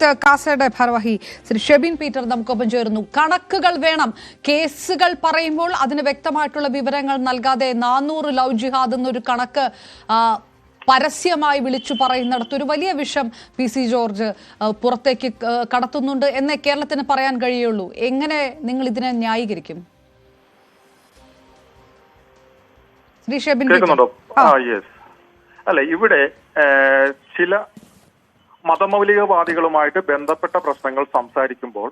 കാസയുടെ ഭാരവാഹി ശ്രീ ഷെബിൻ പീറ്റർ നമുക്കൊപ്പം ചേരുന്നു. കണക്കുകൾ വേണം. കേസുകൾ പറയുമ്പോൾ അതിന് വ്യക്തമായിട്ടുള്ള വിവരങ്ങൾ നൽകാതെ 400 ലവ് ജിഹാദ് എന്നൊരു കണക്ക് പരസ്യമായി വിളിച്ചു പറയുന്നിടത്ത് ഒരു വലിയ വിഷം പി സി ജോർജ് പുറത്തേക്ക് കടത്തുന്നുണ്ട് എന്നേ കേരളത്തിന് പറയാൻ കഴിയുള്ളൂ. എങ്ങനെ നിങ്ങൾ ഇതിനെ ന്യായീകരിക്കും? ശ്രീ ഷെബിൻ അല്ല, ഇവിടെ ചില മതമൗലികവാദികളുമായിട്ട് ബന്ധപ്പെട്ട പ്രശ്നങ്ങൾ സംസാരിക്കുമ്പോൾ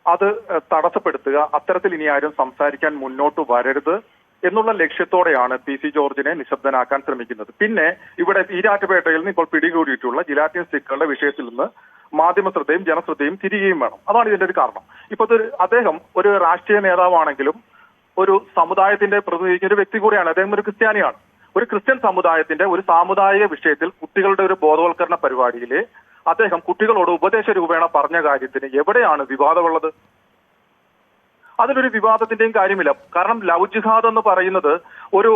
അത് തടസ്സപ്പെടുത്തുക, അത്തരത്തിൽ ഇനി ആരും സംസാരിക്കാൻ മുന്നോട്ട് വരരുത് എന്നുള്ള ലക്ഷ്യത്തോടെയാണ് പി സി ജോർജിനെ നിശബ്ദനാക്കാൻ ശ്രമിക്കുന്നത്. പിന്നെ ഇവിടെ ഈരാറ്റുപേട്ടയിൽ നിന്ന് ഇപ്പോൾ പിടികൂടിയിട്ടുള്ള ജിലാറ്റിൻ സ്റ്റിക്കറുടെ വിഷയത്തിൽ നിന്ന് മാധ്യമ ശ്രദ്ധയും ജനശ്രദ്ധയും തിരികെയും വേണം. അതാണ് ഇതിന്റെ ഒരു കാരണം. ഇപ്പൊ അദ്ദേഹം ഒരു രാഷ്ട്രീയ നേതാവാണെങ്കിലും ഒരു സമുദായത്തിന്റെ പ്രതിനിധിക്കുന്ന ഒരു വ്യക്തി കൂടിയാണ്. അദ്ദേഹം ഒരു ക്രിസ്ത്യാനിയാണ്. ഒരു ക്രിസ്ത്യൻ സമുദായത്തിന്റെ ഒരു സാമുദായിക വിഷയത്തിൽ കുട്ടികളുടെ ഒരു ബോധവൽക്കരണ പരിപാടിയിൽ അദ്ദേഹം കുട്ടികളോട് ഉപദേശ രൂപേണ പറഞ്ഞ കാര്യത്തിന് എവിടെയാണ് വിവാദമുള്ളത്? അതിലൊരു വിവാദത്തിന്റെയും കാര്യമില്ല. കാരണം ലവ് ജിഹാദ് എന്ന് പറയുന്നത് ഒരു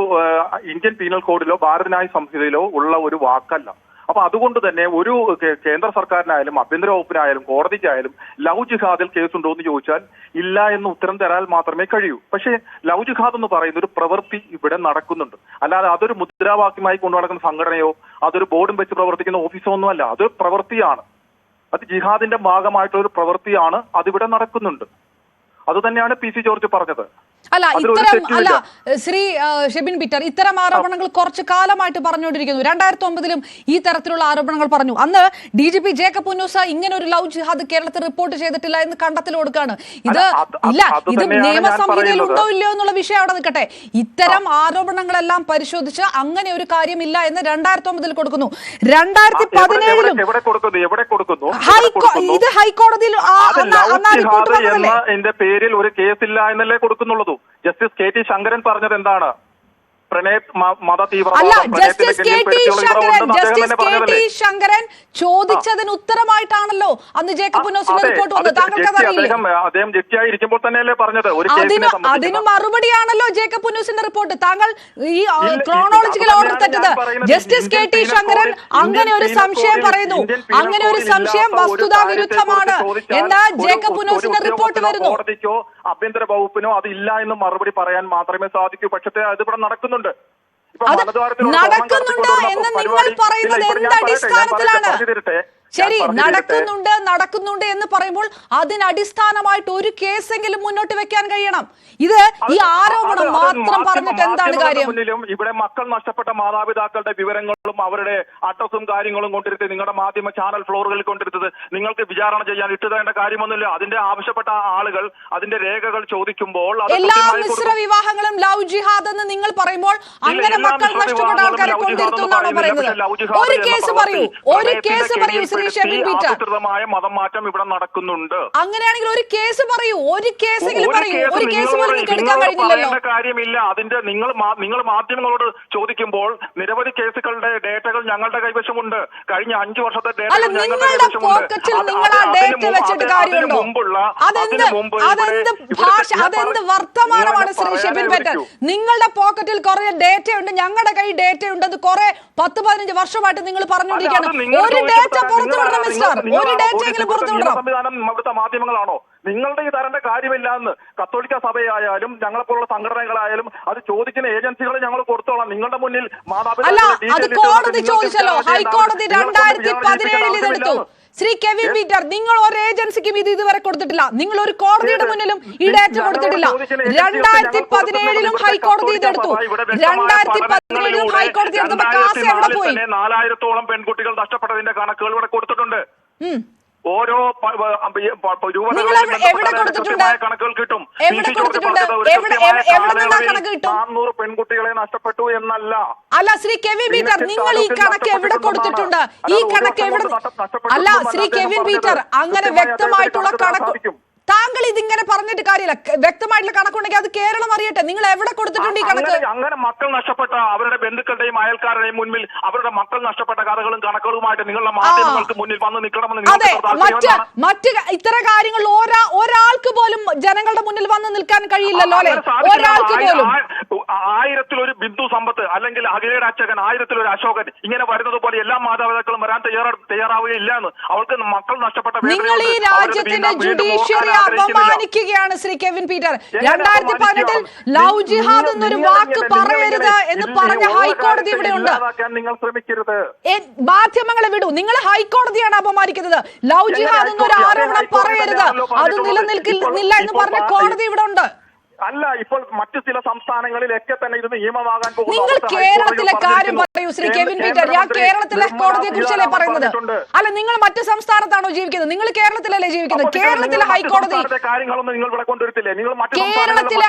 ഇന്ത്യൻ പീനൽ കോഡിലോ ഭാരതന്യായ സംഹിതയിലോ ഉള്ള ഒരു വാക്കല്ല. അപ്പൊ അതുകൊണ്ട് തന്നെ ഒരു കേന്ദ്ര സർക്കാരിനായാലും ആഭ്യന്തര വകുപ്പിനായാലും കോടതിക്കായാലും ലവ് ജിഹാദിൽ കേസുണ്ടോ എന്ന് ചോദിച്ചാൽ ഇല്ല എന്ന് ഉത്തരം തരാൻ മാത്രമേ കഴിയൂ. പക്ഷേ ലവ് ജിഹാദ് എന്ന് പറയുന്ന ഒരു പ്രവൃത്തി ഇവിടെ നടക്കുന്നുണ്ട്. അല്ലാതെ അതൊരു മുദ്രാവാക്യമായി കൊണ്ടു നടക്കുന്ന സംഘടനയോ അതൊരു ബോർഡും വെച്ച് പ്രവർത്തിക്കുന്ന ഓഫീസോ ഒന്നുമല്ല. അതൊരു പ്രവൃത്തിയാണ്. അത് ജിഹാദിന്റെ ഭാഗമായിട്ടുള്ള ഒരു പ്രവൃത്തിയാണ്. അതിവിടെ നടക്കുന്നുണ്ട്. അത് തന്നെയാണ് പി സി ജോർജ് പറഞ്ഞത്. ശ്രീ ഷെബിൻ പീറ്റർ, ഇത്തരം ആരോപണങ്ങൾ കുറച്ചു കാലമായിട്ട് പറഞ്ഞുകൊണ്ടിരിക്കുന്നു. 2009 ഈ തരത്തിലുള്ള ആരോപണങ്ങൾ പറഞ്ഞു. അന്ന് DGP ജേക്കബ് പുന്നൂസ് ഇങ്ങനെ ഒരു ലവ് ജിഹാദ് കേരളത്തിൽ റിപ്പോർട്ട് ചെയ്തിട്ടില്ല എന്ന് കണ്ടെത്തൽ കൊടുക്കുകയാണ്. ഇത് നിയമസംഹിതയിൽ ഉണ്ടോ ഇല്ലയോ എന്നുള്ള വിഷയം അവിടെ നിൽക്കട്ടെ. ഇത്തരം ആരോപണങ്ങളെല്ലാം പരിശോധിച്ച് അങ്ങനെ ഒരു കാര്യമില്ല എന്ന് 2009 കൊടുക്കുന്നു. 2017 ഇത് ഹൈക്കോടതിയിൽ പേരിൽ ഒരു കേസില്ല എന്നല്ലേ കൊടുക്കുന്നുള്ളൂ. ജസ്റ്റിസ് KT ശങ്കരൻ പറഞ്ഞത് എന്താണ്? ജസ്റ്റിസ് KT ശങ്കരൻ ചോദിച്ചതിന് ഉത്തരമായിട്ടാണല്ലോ അന്ന് ജേക്കബ് പുന്നൂസിന്റെ റിപ്പോർട്ട് വന്നത്. താങ്കൾക്ക് അദ്ദേഹം ജഡ്ജിയായിരിക്കുമ്പോൾ തന്നെയല്ലേ പറഞ്ഞത്? അതിന് മറുപടിയാണല്ലോ ജേക്കബ് പുന്നൂസിന്റെ റിപ്പോർട്ട്. താങ്കൾ ഈ ക്രോണോളജിക്കൽ ഓർഡർ തെറ്റത്. ജസ്റ്റിസ് KT ശങ്കരൻ അങ്ങനെ ഒരു സംശയം പറയുന്നു. അങ്ങനെ ഒരു സംശയം വസ്തുതാ വിരുദ്ധമാണ് എന്ന് ജേക്കബ് പുന്നൂസിന്റെ റിപ്പോർട്ട് വരുന്നു. കോടതിക്കോ ആഭ്യന്തര വകുപ്പിനോ അതില്ല എന്ന് മറുപടി പറയാൻ മാത്രമേ സാധിക്കൂ. പക്ഷേ അതിവിടെ നടക്കുന്നുണ്ട്. നടക്കുന്നുണ്ട് എന്ന് നിങ്ങൾ പറയുന്നത് എന്ത് അടിസ്ഥാനത്തിലാണ്? ശരി, നടക്കുന്നുണ്ട് എന്ന് പറയുമ്പോൾ അതിനടിസ്ഥാനമായിട്ട് ഒരു കേസെങ്കിലും മുന്നോട്ട് വെക്കാൻ കഴിയണം. ഇത് ഈ ആരോപണം മാത്രം പറഞ്ഞിട്ട് എന്താണ് കാര്യം? ഇവിടെ മക്കൾ നഷ്ടപ്പെട്ട മാതാപിതാക്കളുടെ വിവരങ്ങളും അവരുടെ അഡ്രസ്സും കാര്യങ്ങളും കൊണ്ടിരുത്തി നിങ്ങളുടെ മാധ്യമ ചാനൽ ഫ്ലോറുകളിൽ കൊണ്ടിരുത്തത് നിങ്ങൾക്ക് വിചാരണ ചെയ്യാൻ ഇട്ടുതരേണ്ട കാര്യമൊന്നുമില്ല. അതിന്റെ ആവശ്യപ്പെട്ട ആളുകൾ അതിന്റെ രേഖകൾ ചോദിക്കുമ്പോൾ എല്ലാ മിശ്ര വിവാഹങ്ങളും ലവ് ജിഹാദ് എന്ന് നിങ്ങൾ പറയുമ്പോൾ അങ്ങനെ മക്കൾ നഷ്ടപ്പെട്ട ആൾക്കാരെ കൊണ്ടിരുത്തുന്നാണോ പറയുന്നത്? ഒരു കേസ് പറയൂ, ഒരു കേസ് പറയൂ ശ്രീ ഷെബിൻ പീറ്റർ. മതം മാറ്റം ഇവിടെ നടക്കുന്നുണ്ട്. അങ്ങനെയാണെങ്കിൽ ഒരു കേസ് പറയൂ, ഒരു കേസെങ്കിലും പറയൂ. ഒരു കേസ് പോലും എടുക്കാൻ കഴിഞ്ഞില്ലല്ലോ. കാര്യമില്ല. അതിന്റെ നിങ്ങൾ മാധ്യമങ്ങളോട് ചോദിക്കുമ്പോൾ നിരവധി കേസുകളുടെ ഡേറ്റകൾ ഞങ്ങളുടെ കൈവശമുണ്ട്. കഴിഞ്ഞ 5 വർഷത്തെ ഡേറ്റ നിങ്ങളുടെ പോക്കറ്റിൽ നിങ്ങൾ ആ ഡേറ്റ വെച്ചിട്ട് കാര്യമുണ്ടോ? അതെന്ത് വർത്തമാനമാണ് ശ്രീ ഷെബിൻ പീറ്റർ? നിങ്ങളുടെ പോക്കറ്റിൽ കുറെ ഡേറ്റ ഉണ്ട്, ഞങ്ങളുടെ കൈ ഡേറ്റ ഉണ്ടെന്ന് കുറെ 10-15 വർഷമായിട്ട് നിങ്ങൾ പറഞ്ഞുകൊണ്ടിരിക്കുകയാണ്. ഒരു ഡേറ്റ പുറത്തുവിടണം മിസ്റ്റർ, ഒരു ഡേറ്റ എങ്കിലും പുറത്തുവിടണം. സംവിധാനം അവിടുത്തെ മാധ്യമങ്ങളാണോ? നിങ്ങളുടെ ഈ തരേണ്ട കാര്യമില്ല എന്ന് കത്തോലിക്ക സഭയായാലും ഞങ്ങളെപ്പോലുള്ള സംഘടനകളായാലും അത് ചോദിക്കുന്ന ഏജൻസികളെ ഞങ്ങൾ കൊടുത്തോളാം. നിങ്ങളുടെ മുന്നിൽ അത് കോടതി ചോദിച്ചല്ലോ. ഹൈക്കോടതി 2017 ഇതെടുത്തു. ശ്രീ കെവിൻ പീറ്റർ, നിങ്ങൾ ഒരു ഏജൻസിക്കും ഇതുവരെ കൊടുത്തിട്ടില്ല. നിങ്ങൾ ഒരു കോടതിയുടെ മുന്നിലും ഈ ഡേറ്റ കൊടുത്തിട്ടില്ല. 2017 ഹൈക്കോടതി ഇതെടുത്തു. 2017 ഹൈക്കോടതി എടുത്തപ്പോ കാസ് എവിടെ പോയി? 4000-ഓളം പെൺകുട്ടികൾ നഷ്ടപ്പെട്ടതിന്റെ കണക്കുകൾ ഇവിടെ കൊടുത്തിട്ടുണ്ട്. ഓരോ എവിടെ കൊടുത്തിട്ടുണ്ട്? കണക്കുകൾ കിട്ടും. 400 പെൺകുട്ടികളെ നഷ്ടപ്പെട്ടു എന്നല്ല. അല്ല ശ്രീ കെവിൻ പീറ്റർ, നിങ്ങൾ ഈ കണക്ക് എവിടെ കൊടുത്തിട്ടുണ്ട്? ഈ കണക്ക് എവിടെ? അല്ല ശ്രീ കെവിൻ പീറ്റർ, അങ്ങനെ വ്യക്തമായിട്ടുള്ള കണക്ക് താങ്കൾ ഇതിങ്ങനെ പറഞ്ഞിട്ട് കാര്യമില്ല. വ്യക്തമായിട്ടുള്ള കണക്കുണ്ടെങ്കിൽ അത് കേരളം അറിയട്ടെ. നിങ്ങൾ എവിടെ കൊടുത്തിട്ടുണ്ട് ഈ കണക്ക്? അങ്ങനെ മക്കൾ നഷ്ടപ്പെട്ട അവരുടെ ബന്ധുക്കളുടെയും അയൽക്കാരുടെയും മുൻപിൽ അവരുടെ മക്കൾ നഷ്ടപ്പെട്ട കഥകളും കണക്കുകളുമായിട്ട് നിങ്ങളുടെ മാധ്യമങ്ങൾക്ക് മുന്നിൽ വന്ന് നിൽക്കണമെന്ന് അതെ, മറ്റ് ഇത്തരം കാര്യങ്ങൾ ഒരാൾക്ക് പോലും ജനങ്ങളുടെ മുന്നിൽ വന്ന് നിൽക്കാൻ കഴിയില്ലല്ലോ അല്ലെ? ഒരാൾക്ക് പോലും 1000 ബിന്ദു സമ്പത്ത് അല്ലെങ്കിൽ അഖിലയുടെ അച്ഛകൻ 1000 അശോകൻ ഇങ്ങനെ വരുന്നത് പോലെ എല്ലാ മാതാപിതാക്കളും വരാൻ തയ്യാറാവുകയില്ല എന്ന് അവർക്ക് മക്കൾ നഷ്ടപ്പെട്ട നിങ്ങൾ ഈ രാജ്യത്തിന്റെ ജുഡീഷ്യറി അപമാനിക്കുകയാണ് ശ്രീ കെവിൻ പീറ്റർ. 2018 ലവ് ജിഹാദ് എന്നൊരു വാക്ക് പറയരുത് എന്ന് പറഞ്ഞ ഹൈക്കോടതി ഇവിടെയുണ്ട്. നിങ്ങൾ ശ്രമിക്കരുത്. മാധ്യമങ്ങളെ വിടൂ. നിങ്ങൾ ഹൈക്കോടതിയാണ് അപമാനിക്കുന്നത്. ലവ് ജിഹാദ് എന്നൊരു ആരോപണം പറയരുത്, അത് നിലനിൽക്കുന്നില്ല എന്ന് പറഞ്ഞ കോടതി ഇവിടെ ഉണ്ട്. അല്ല, ഇപ്പോൾ മറ്റു ചില സംസ്ഥാനങ്ങളിലൊക്കെ തന്നെ ഇത് നിയമമാകാൻ പോകുന്നു. നിങ്ങൾ കേരളത്തിലെ കാര്യം പറയൂ ശ്രീ കെവിൻ പീറ്റർ. ഞാൻ കേരളത്തിലെ കോടതിയെ കുറിച്ചല്ലേ പറയുന്നത്. അല്ല, നിങ്ങൾ മറ്റു സംസ്ഥാനത്താണോ ജീവിക്കുന്നത്? നിങ്ങൾ കേരളത്തിലല്ലേ ജീവിക്കുന്നത്? കേരളത്തിലെ ഹൈക്കോടതി കാര്യങ്ങളൊന്നും നിങ്ങൾ ഇവിടെ കൊണ്ടുവരത്തില്ലേ? നിങ്ങൾ കേരളത്തിലെ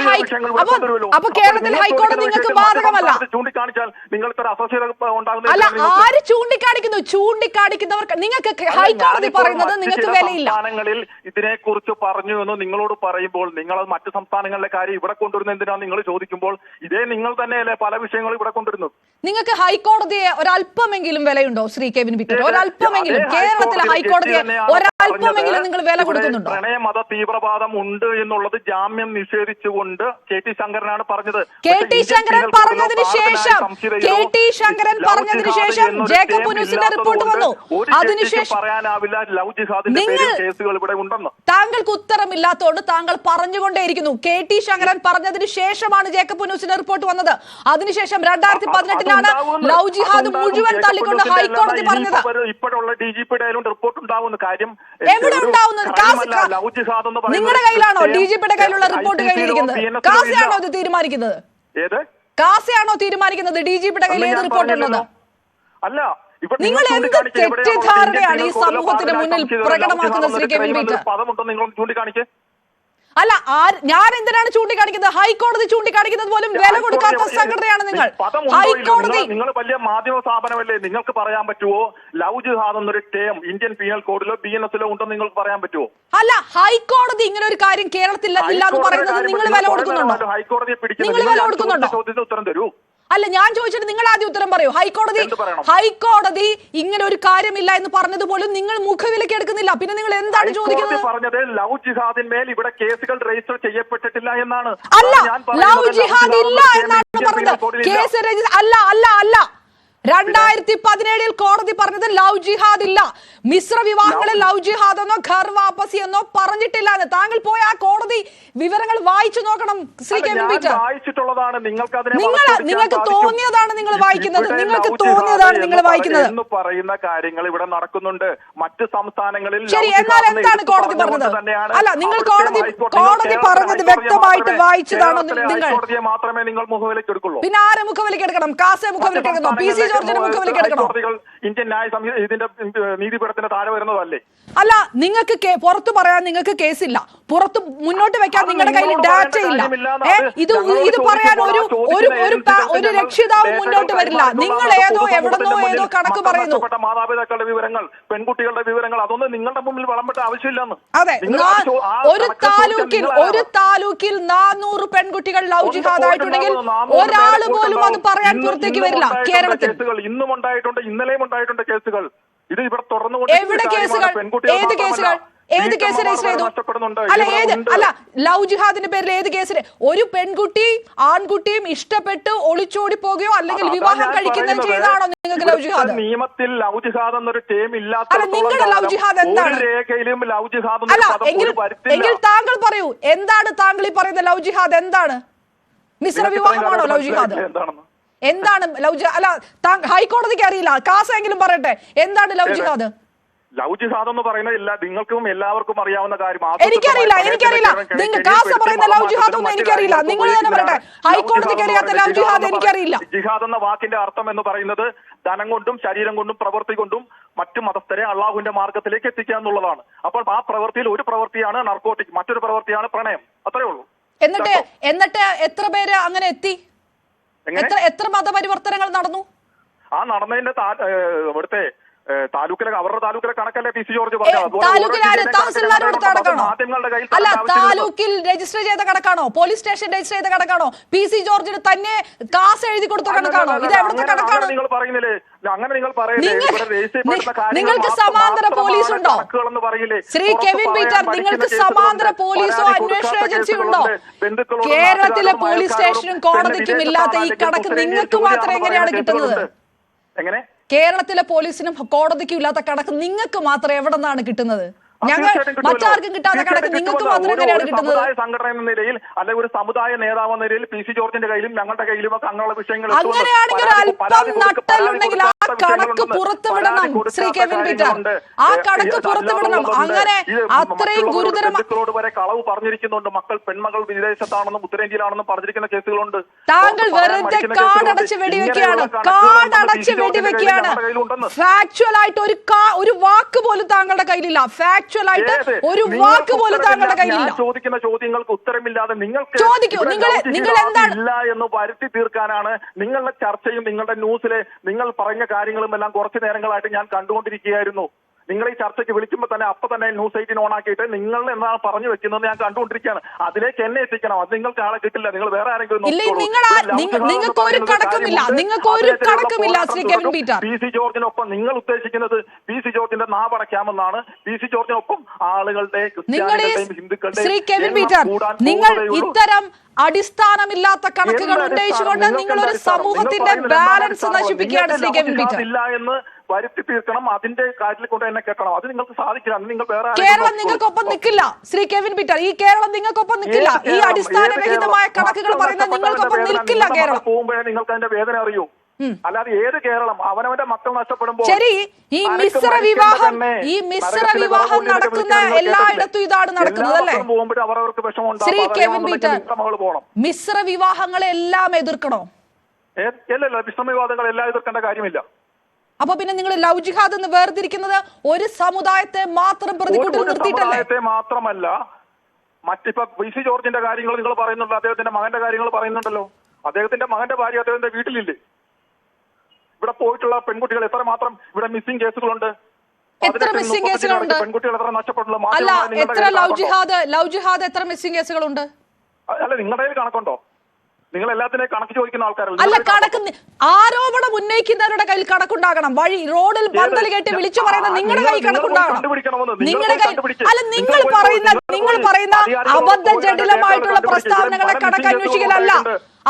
അപ്പൊ കേരളത്തിലെ ഹൈക്കോടതി നിങ്ങൾക്ക് ബാധകമല്ല. ചൂണ്ടിക്കാണിച്ചാൽ നിങ്ങൾ ഇത്ര അസ്വസ്ഥത ഉണ്ടാകുന്ന അല്ല, ആര് ചൂണ്ടിക്കാണിക്കുന്നു? ചൂണ്ടിക്കാണിക്കുന്നവർക്ക് നിങ്ങൾക്ക് ഹൈക്കോടതി പറയുന്നത് നിങ്ങൾക്ക് വിലയില്ല. സംസ്ഥാനങ്ങളിൽ ഇതിനെക്കുറിച്ച് പറഞ്ഞു എന്ന് നിങ്ങളോട് പറയുമ്പോൾ നിങ്ങൾ മറ്റു സംസ്ഥാനങ്ങളിലെ ഇവിടെ കൊണ്ടുവരുന്ന എന്തിനാണ് നിങ്ങൾ ചോദിക്കുമ്പോൾ ഇതേ നിങ്ങൾ തന്നെയല്ലേ പല വിഷയങ്ങളും ഇവിടെ കൊണ്ടുവരുന്നത്. നിങ്ങൾക്ക് ഹൈക്കോടതിയെ ഒരല്പമെങ്കിലും വിലയുണ്ടോ ശ്രീ കെവിൻ പീറ്റർ? ഒരല്പമെങ്കിലും കേരളത്തിലെ ഹൈക്കോടതിയെ ഒരല്പമെങ്കിലും നിങ്ങൾ വില കൊടുക്കുന്നുണ്ടോ? പ്രണയമത തീവ്രവാദം ഉണ്ട് എന്നുള്ളത് ജാമ്യം നിഷേധിച്ചുകൊണ്ട് കെ ടി ശങ്കരനാണ് പറഞ്ഞത്. കെ ടി ശങ്കരൻ പറഞ്ഞതിന് ശേഷം ജേക്കബ് പുനൂസിന്റെ റിപ്പോർട്ട് വന്നു. അതിനുശേഷം പറയാനാവില്ല ലവ് ജിഹാദിന്റെ കേസുകൾ ഇവിടെ ഉണ്ടെന്ന്. താങ്കൾക്ക് ഉത്തരമില്ലാത്തതുകൊണ്ട് താങ്കൾ പറഞ്ഞുകൊണ്ടേയിരിക്കുന്നു. കെ ടി ശങ്കരൻ പറഞ്ഞതിന് ശേഷമാണ് ജേക്കബ് പുനൂസിന്റെ റിപ്പോർട്ട് വന്നത്. അതിനുശേഷം 2018 ലവ് ജിഹാദ് മുഴുവൻ തള്ളിക്കൊണ്ട് ഹൈക്കോടതി പറഞ്ഞത്. ഇപ്പോഴുള്ള DGPയുടെ റിപ്പോർട്ട് ഉണ്ടാവുന്ന കാര്യം എവിടെ ഉണ്ടാവുന്നത്? നിങ്ങളുടെ കയ്യിലാണോ DGPയുടെ കയ്യിലുള്ള റിപ്പോർട്ട് കയ്യിലിരിക്കുന്നത്? കാസയാണോ ഇത് തീരുമാനിക്കുന്നത്? കാസയാണോ തീരുമാനിക്കുന്നത് DGPയുടെ കയ്യിൽ ഏത് റിപ്പോർട്ട് ഉള്ളത്? അല്ല, നിങ്ങൾ എന്ത് തെറ്റിദ്ധാരണയാണ് ഈ സമൂഹത്തിന് മുന്നിൽ പ്രകടമാക്കുന്നത് ശ്രീ കെവിൻ പീറ്റർ? പദമുണ്ടോ നിങ്ങൾ ചൂണ്ടിക്കാണിക്കേ? അല്ല, ഞാൻ എന്തിനാണ് ചൂണ്ടിക്കാണിക്കുന്നത്? ഹൈക്കോടതി ചൂണ്ടിക്കാണിക്കുന്നത് പോലും വില കൊടുക്കാത്ത സംഘടനയാണ് നിങ്ങൾ. ഹൈക്കോടതി നിങ്ങൾ വലിയ മാധ്യമ സ്ഥാപനമല്ലേ, നിങ്ങൾക്ക് പറയാൻ പറ്റുമോ ലവ് ജിഹാദ് എന്നൊരു ടേം ഇന്ത്യൻ പീനൽ കോഡിലോ BNS-ലോ ഉണ്ടെന്ന് നിങ്ങൾക്ക് പറയാൻ പറ്റുമോ? അല്ല, ഹൈക്കോടതി ഇങ്ങനെ ഒരു കാര്യം കേരളത്തിൽ ഇല്ല എന്ന് പറയുന്നത് നിങ്ങൾ വില കൊടുക്കുന്നുണ്ടോ? ഹൈക്കോടതിയെ നിങ്ങൾ വില കൊടുക്കുന്നുണ്ടോ? ചോദ്യത്തിന് ഉത്തരം തരൂ. അല്ല, ഞാൻ ചോദിച്ചിട്ട് നിങ്ങൾ ആദ്യം ഉത്തരം പറയൂ. ഹൈക്കോടതി ഇങ്ങനെ ഒരു കാര്യമില്ല എന്ന് പറഞ്ഞത് പോലും നിങ്ങൾ മുഖവിലേക്ക് എടുക്കുന്നില്ല. പിന്നെ നിങ്ങൾ എന്താണ് ചോദിക്കുന്നത്? പറഞ്ഞത് ലവ് ജിഹാദിന്മേൽ ഇവിടെ കേസുകൾ രജിസ്റ്റർ ചെയ്യപ്പെട്ടിട്ടില്ല എന്നാണ്. അല്ല, ലവ് ജിഹാദ് ഇല്ല എന്നാണ് പറഞ്ഞത്. കേസ് അല്ല 2017 കോടതി പറഞ്ഞത് ലവ് ജിഹാദ് ഇല്ല. മിശ്ര വിവാഹങ്ങളിൽ ലവ് ജിഹാദ് എന്നോ ഘർ വാപ്പസി എന്നോ പറഞ്ഞിട്ടില്ല എന്ന്. താങ്കൾ പോയി ആ കോടതി വിവരങ്ങൾ വായിച്ചു നോക്കണം ശ്രീ കെവിൻ പീറ്റർ. നിങ്ങൾക്ക് തോന്നിയതാണ് നിങ്ങൾ വായിക്കുന്നത്. നിങ്ങൾക്ക് തോന്നിയതാണ് നിങ്ങൾ വായിക്കുന്നത് എന്ന് പറയുന്ന കാര്യങ്ങൾ ഇവിടെ നടക്കുന്നുണ്ട് മറ്റു സംസ്ഥാനങ്ങളിൽ. ശരി, എന്നാൽ എന്താണ് കോടതി പറഞ്ഞത്? അല്ല, നിങ്ങൾ കോടതി പറഞ്ഞത് വ്യക്തമായിട്ട് വായിച്ചതാണോ നിങ്ങൾ? മാത്രമേ നിങ്ങൾ മുഖവിലേക്ക് എടുക്കുള്ളൂ. പിന്നെ ആരെ മുഖവിലേക്ക് എടുക്കണം? കാസെ മുഖവിലേക്ക് എടുക്കണം? PC ജോർജിനെ മുഖവിലേക്ക് എടുക്കണം? ഇന്ത്യൻ ന്യായ സംഹിത ഇതിന്റെ നീതിപീഠത്തിന് താഴെ വരുന്നതല്ലേ? അല്ല, നിങ്ങൾക്ക് പുറത്തു പറയാൻ നിങ്ങൾക്ക് കേസില്ല, പുറത്ത് മുന്നോട്ട് വെക്കാൻ നിങ്ങളുടെ കയ്യിൽ ഡാറ്റ ഇല്ല. ഇത് പറയാൻ ഒരു രക്ഷിതാവ് മുന്നോട്ട് വരില്ല. നിങ്ങൾ എവിടെന്നോ ഏതോ കണക്ക് പറയുന്നു. മാതാപിതാക്കളുടെ വിവരങ്ങൾ, പെൺകുട്ടികളുടെ വിവരങ്ങൾ, അതൊന്നും നിങ്ങളുടെ മുമ്പിൽ വളംപെട്ട ആവശ്യമില്ലെന്ന്. അതെ, ഒരു താലൂക്കിൽ 400 പെൺകുട്ടികൾ ലവ് ജിഹാദ് ആയിട്ടുണ്ടെങ്കിൽ ഒരാൾ പോലും അത് പറയാൻ പുറത്തേക്ക് വരില്ല. കേരളത്തിൽ ഇന്നും ഉണ്ടായിട്ടുണ്ട്, ഇന്നലെയും ഉണ്ടായിട്ടുണ്ട് കേസുകൾ. ഇത് ഇവിടെ എവിടെ കേസുകൾ? ഏത് കേസുകൾ? ഏത് കേസ് രജിസ്റ്റർ ചെയ്തു? അല്ല, ലവ് ജിഹാദിന്റെ പേരിൽ ഏത് കേസിൽ? ഒരു പെൺകുട്ടി ആൺകുട്ടിയും ഇഷ്ടപ്പെട്ട് ഒളിച്ചോടി പോകുകയോ അല്ലെങ്കിൽ വിവാഹം കഴിക്കുന്നതും ചെയ്താണോ നിങ്ങൾക്ക് ലവ് ജിഹാദ്? നിയമത്തിൽ ലവ് ജിഹാദ് എന്നൊരു ടേം ഇല്ലാത്ത. അല്ല, നിങ്ങളുടെ ലവ് ജിഹാദ് എന്താണ്? അല്ല, എങ്കിൽ താങ്കൾ പറയൂ, എന്താണ് താങ്കൾ ഈ പറയുന്ന ലവ് ജിഹാദ്? എന്താണ്? മിശ്ര വിവാഹമാണോ ലവ് ജിഹാദ്? എന്താണ് ലവ് ജിഹാദ്? അല്ല, ഹൈക്കോടതിക്ക് അറിയില്ല, കാസ എങ്കിലും പറയട്ടെ, എന്താണ് ലവ് ജിഹാദ്? ലവ് ജിഹാദ് എന്ന് പറയുന്നത് നിങ്ങൾക്കും എല്ലാവർക്കും അറിയാവുന്ന കാര്യമാണ്. എനിക്കറിയില്ല. നിങ്ങൾ കാസ പറയുന്ന ലവ് ജിഹാദ് ഒന്നും എനിക്കറിയില്ല. നിങ്ങൾ തന്നെ പറയട്ടെ, ഹൈക്കോടതിക്ക് അറിയാത്ത ലവ് ജിഹാദ് എനിക്കറിയില്ല. ജിഹാദ് എന്ന വാക്കിന്റെ അർത്ഥം എന്ന് പറയുന്നത് ധനം കൊണ്ടും ശരീരം കൊണ്ടും പ്രവൃത്തി കൊണ്ടും മറ്റു മതസ്ഥരെ അള്ളാഹുവിന്റെ മാർഗത്തിലേക്ക് എത്തിക്കുക എന്നുള്ളതാണ്. അപ്പോൾ ആ പ്രവൃത്തിയിൽ ഒരു പ്രവൃത്തിയാണ് നർക്കോട്ടിക്, മറ്റൊരു പ്രവൃത്തിയാണ് പ്രണയം. അത്രേ ഉള്ളൂ. എന്നിട്ട് എത്ര പേര് അങ്ങനെ എത്തി? എത്ര മതപരിവർത്തനങ്ങൾ നടന്നു? ആ നടന്നതിന്റെ ഇവിടുത്തെ താലൂക്കിലെ അവരുടെ താലൂക്കിലെ കണക്കല്ലേ പി സി ജോർജ് പറഞ്ഞത്. അതുപോലെ താലൂക്കിൽ ആര് തഹസിൽദാരോട് കണക്കാണോ? മാധ്യമങ്ങളുടെ കയ്യിൽ അല്ല, തരേണ്ട ആവശ്യമില്ലല്ലോ. താലൂക്കിൽ രജിസ്റ്റർ ചെയ്ത കണക്കാണോ? പോലീസ് സ്റ്റേഷൻ രജിസ്റ്റർ ചെയ്ത കണക്കാണോ? പി സി ജോർജിന് തന്നെ കാസ് എഴുതി കൊടുത്ത കണക്കാണോ? ഇത് എവിടുത്തെ കണക്കാണ്? നിങ്ങൾ പറയുന്നില്ലേ, അങ്ങനെ നിങ്ങൾ പറയില്ലേ, ഇവിടെ രജിസ്റ്റർ ചെയ്യപ്പെടുന്ന കാര്യങ്ങൾ നിങ്ങൾക്ക് സമാന്തര പോലീസ് ഉണ്ടോ? കണക്കുകളെന്ന് പറയില്ലേ? ശ്രീ കെവിൻ പീറ്റർ, നിങ്ങൾക്ക് സമാന്തര പോലീസോ അന്വേഷണ ഏജൻസി ഉണ്ടോ? കേരളത്തിലെ പോലീസ് സ്റ്റേഷനും കോടതിക്കും ഇല്ലാത്ത ഈ കണക്ക് നിങ്ങൾക്ക് മാത്രം എങ്ങനെയാണ് കിട്ടുന്നത്? എങ്ങനെ കേരളത്തിലെ പോലീസിനും കോടതിക്കും ഇല്ലാത്ത കണക്ക് നിങ്ങൾക്ക് മാത്രം എവിടെ നിന്നാണ് കിട്ടുന്നത്? ഞങ്ങൾ മറ്റാർക്കും കിട്ടാത്ത കണക്ക് നിങ്ങൾക്ക് മാത്രം എങ്ങനെയാണ് കിട്ടുന്നത്? സംഘടന എന്ന നിലയിൽ അല്ലെങ്കിൽ ഒരു സമുദായ നേതാവ് എന്ന നിലയിൽ പി സി ജോർജിന്റെ കയ്യിലും ഞങ്ങളുടെ കയ്യിലും ഒക്കെ അങ്ങനെയുള്ള വിഷയങ്ങൾ അങ്ങനെയാണെങ്കിൽ ഒരു അല്പം നട്ടലുണ്ടെങ്കിൽ ആ കണക്ക് പുറത്തുവിടണം. ശ്രീ കെവിൻ പീറ്റർ, ആ കണക്ക് പുറത്തുവിടണം. അങ്ങനെ അത്രയും ഗുരുതരമായി വരെ കളവ് പറഞ്ഞിരിക്കുന്നുണ്ട്. പെൺമകൾ വിദേശത്താണെന്നും ഉത്തരേന്ത്യയിലാണെന്നും പറഞ്ഞിരിക്കുന്ന കേസുകളുണ്ട്. താങ്കൾ വെറുതെ കാടടച്ച് വെടിവെക്കുകയാണ്. കാടടച്ച് വെടിവെക്കുകയാണ്. ഫാക്ച്വൽ ആയിട്ട് ഒരു വാക്ക് പോലും താങ്കളുടെ കയ്യിലില്ല. ഫാക്ച്വൽ ആയിട്ട് ഒരു വാക്ക് പോലും താങ്കളുടെ കയ്യിലില്ല. ചോദിക്കുന്ന ചോദ്യങ്ങൾക്ക് ഉത്തരമില്ലാതെ നിങ്ങൾക്ക് ചോദിക്കൂ. നിങ്ങൾ എന്താണ് ഇല്ല എന്ന് വരുത്തി തീർക്കാനാണ് നിങ്ങളുടെ ചർച്ചയും നിങ്ങളുടെ ന്യൂസിലെ നിങ്ങൾ പറഞ്ഞ കാര്യങ്ങളും എല്ലാം കുറച്ചു നേരങ്ങളായിട്ട് ഞാൻ കണ്ടുകൊണ്ടിരിക്കുകയായിരുന്നു. നിങ്ങൾ ഈ ചർച്ചയ്ക്ക് വിളിക്കുമ്പോൾ തന്നെ അപ്പൊ തന്നെ ന്യൂസ് 18 ഓൺ ആക്കിയിട്ട് നിങ്ങൾ എന്താണ് പറഞ്ഞു വെക്കുന്നത് ഞാൻ കണ്ടുകൊണ്ടിരിക്കുകയാണ്. അതിലേക്ക് എന്നെ എത്തിക്കണം. അത് നിങ്ങൾക്ക് ആളെ കിട്ടില്ല. നിങ്ങൾ വേറെ ആരെങ്കിലും നിങ്ങൾക്ക് ഒരു കണക്കുമില്ല. നിങ്ങൾക്ക് ഒരു കണക്കുമില്ല. Shri Kevin Peter, P C ജോർജിനൊപ്പം നിങ്ങൾ ഉദ്ദേശിക്കുന്നത് പി സി ജോർജിന്റെ നാവടയ്ക്കാമെന്നാണ്. പി സി ജോർജിനൊപ്പം ആളുകളുടെ ഹിന്ദുക്കളുടെ ശ്രീ കെവിൻ പീറ്റർ, നിങ്ങൾ ഇത്തരം അടിസ്ഥാനമില്ലാത്ത കണക്കുകൾ ഉന്നയിച്ചുകൊണ്ട് നിങ്ങൾ ഒരു സമൂഹത്തിന്റെ ബാലൻസ് നശിപ്പിക്കുകയാണ്. ശ്രീ കെവിൻ പീറ്റർ, ഇല്ല എന്ന് വരുത്തി തീർക്കണം. അതിന്റെ കാര്യത്തിൽ കൊണ്ട് എന്നെ കെട്ടണം. അത് നിങ്ങൾക്ക് സാധിക്കില്ല. നിങ്ങൾ വേറെ കേരളം നിങ്ങൾക്കൊപ്പം നിൽക്കില്ല. ശ്രീ കെവിൻ പീറ്റർ, ഈ കേരളം നിങ്ങൾക്കൊപ്പം നിൽക്കില്ല. ഈ അടിസ്ഥാനരഹിതമായ കണക്കുകൾ പറയുന്നത് നിങ്ങൾക്കൊപ്പം നിൽക്കില്ല. കേരളം പോകുമ്പോഴേ നിങ്ങൾക്ക് അതിന്റെ വേദന അറിയൂ. അല്ലാതെ ഏത് കേരളം അവനവന്റെ മക്കൾ നഷ്ടപ്പെടുമ്പോൾ ശരി, ഈ മിശ്ര വിവാഹം നടക്കുന്ന എല്ലായിടത്തും ഇതാണ് നടക്കുന്നത് അല്ലേ? അവരവർക്ക് വിഷമം. ശ്രീ കെവിൻ പീറ്റർ, മിശ്ര വിവാഹങ്ങളെ എല്ലാം എതിർക്കണോ? അല്ലല്ല, മിശ്ര വിവാദങ്ങൾ എല്ലാം എതിർക്കേണ്ട കാര്യമില്ല. അപ്പൊ പിന്നെ നിങ്ങൾ ലവ് ജിഹാദ് എന്ന് വേർതിരിക്കുന്നത് ഒരു സമുദായത്തെ മാത്രം പ്രതികൂട്ടിൽ നിർത്തിയിട്ടല്ലേ? മാത്രമല്ല, മറ്റിപ്പോ പി സി ജോർജിന്റെ കാര്യങ്ങൾ നിങ്ങൾ പറയുന്നുണ്ടല്ലോ, അദ്ദേഹത്തിന്റെ മകന്റെ കാര്യങ്ങൾ പറയുന്നുണ്ടല്ലോ. അദ്ദേഹത്തിന്റെ മകന്റെ ഭാര്യ അദ്ദേഹത്തിന്റെ വീട്ടിലില്ലേ? ഇവിടെ പോയിട്ടുള്ള പെൺകുട്ടികൾ എത്ര മാത്രം ഇവിടെ മിസ്സിംഗ് കേസുകളുണ്ട്? എത്ര മിസ്സിംഗ് കേസുകളുണ്ട്? പെൺകുട്ടികൾ എത്ര നഷ്ടപ്പെട്ടുള്ള? അല്ല, എത്ര ലവ് ജിഹാദ് എത്ര മിസ്സിംഗ് കേസുകളുണ്ട്? അല്ല, നിങ്ങളുടെ കയ്യിൽ കണക്കുണ്ടോ? നിങ്ങൾ എല്ലാത്തിനെയും കണക്ക് ചോദിക്കുന്ന ആൾക്കാരല്ല. അല്ല, കണക്ക് ആരോപണം ഉന്നയിക്കുന്നവരുടെ കയ്യിൽ കണക്കുണ്ടാകണം. വഴി റോഡിൽ പന്തൽ കേട്ട് വിളിച്ചു പറയുന്ന നിങ്ങളുടെ കയ്യിൽ കണക്കുണ്ടാകണം. നിങ്ങളുടെ കയ്യിൽ അല്ല, നിങ്ങൾ പറയുന്ന അബദ്ധ ജടിലമായിട്ടുള്ള പ്രസ്താവനകളെ കണക്ക് അന്വേഷിക്കലല്ല.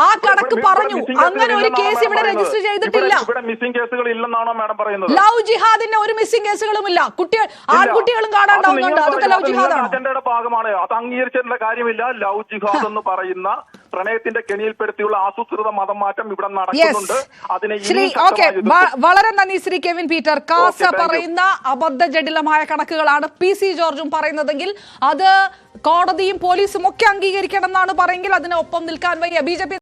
ആ കണക്ക് പറഞ്ഞു. അങ്ങനെ ഒരു കേസ് ഇവിടെ രജിസ്റ്റർ ചെയ്തിട്ടില്ല. മിസ്സിംഗ് കേസുകൾ ഇല്ലെന്നാണോ മാഡം പറയുന്നത്? ലവ് ജിഹാദിന്റെ ഒരു മിസ്സിംഗ് കേസുകളും ഇല്ല. ആൺകുട്ടികളും കാണാണ്ടാവുന്നുണ്ട്. അതൊക്കെ ലവ് ജിഹാദാണ്. അജണ്ടയുടെ ഭാഗമാണ്. അത് അംഗീകരിച്ചിട്ടുള്ള കാര്യമില്ല. ലവ് ജിഹാദ് എന്ന് പറയുന്ന പ്രണയത്തിന്റെ കെണിയിൽപ്പെടുത്തിയുള്ള ആസൂത്രിത മതം മാറ്റം ഇവിടെ നടക്കുന്നുണ്ട്. അതിനെ വളരെ നന്ദി ശ്രീ കെവിൻ പീറ്റർ. കാസ പറയുന്ന അബദ്ധ ജടിലമായ കണക്കുകളാണ് പി സി ജോർജും പറയുന്നതെങ്കിൽ അത് കോടതിയും പോലീസും ഒക്കെ അംഗീകരിക്കണം എന്നാണ് പറയെങ്കിൽ അതിനൊപ്പം നിൽക്കാൻ വയ്യ. ബി